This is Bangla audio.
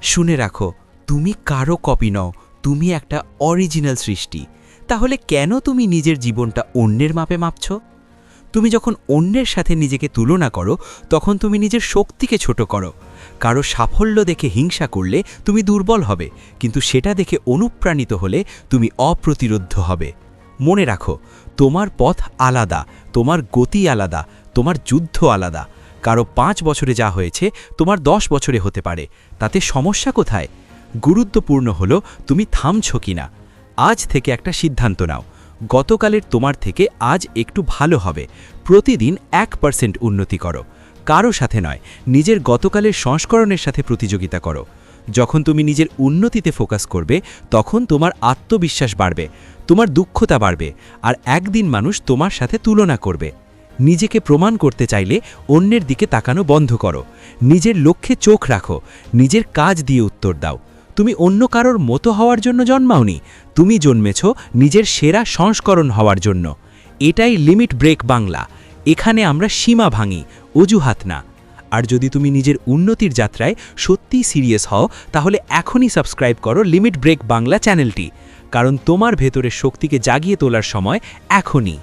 শুনে রাখো, তুমি কারো কপি নও, তুমি একটা অরিজিনাল সৃষ্টি। তাহলে কেন তুমি নিজের জীবনটা অন্যের মাপে মাপছ? তুমি যখন অন্যের সাথে নিজেকে তুলনা করো, তখন তুমি নিজের শক্তিকে ছোট করো। কারো সাফল্য দেখে হিংসা করলে তুমি দুর্বল হবে, কিন্তু সেটা দেখে অনুপ্রাণিত হলে তুমি অপ্রতিরোধ্য হবে। মনে রাখো, তোমার পথ আলাদা, তোমার গতি আলাদা, তোমার যুদ্ধ আলাদা। কারো 5 বছরে যা হয়েছে তোমার 10 বছরে হতে পারে। তাতে সমস্যা কোথায়? গুরুত্বপূর্ণ হলো তুমি থামছ কিনা। আজ থেকে একটা সিদ্ধান্ত নাও, গতকালের তোমার থেকে আজ একটু ভালো হবে। প্রতিদিন 1% উন্নতি করো, কারো সাথে নয়, নিজের গতকালের সংস্করণের সাথে প্রতিযোগিতা করো। যখন তুমি নিজের উন্নতিতে ফোকাস করবে, তখন তোমার আত্মবিশ্বাস বাড়বে, তোমার দক্ষতা বাড়বে, আর একদিন মানুষ তোমার সাথে তুলনা করবে। নিজেকে প্রমাণ করতে চাইলে অন্যের দিকে তাকানো বন্ধ করো। নিজের লক্ষ্যে চোখ রাখো, নিজের কাজ দিয়ে উত্তর দাও। তুমি অন্য কারোর মতো হওয়ার জন্য জন্মাওনি, তুমি জন্মেছ নিজের সেরা সংস্করণ হওয়ার জন্য। এটাই লিমিট ব্রেক বাংলা। এখানে আমরা সীমা ভাঙি, অজুহাত না। আর যদি তুমি নিজের উন্নতির যাত্রায় সত্যিই সিরিয়াস হও, তাহলে এখনই সাবস্ক্রাইব করো লিমিট ব্রেক বাংলা চ্যানেলটি। কারণ তোমার ভেতরের শক্তিকে জাগিয়ে তোলার সময় এখনই।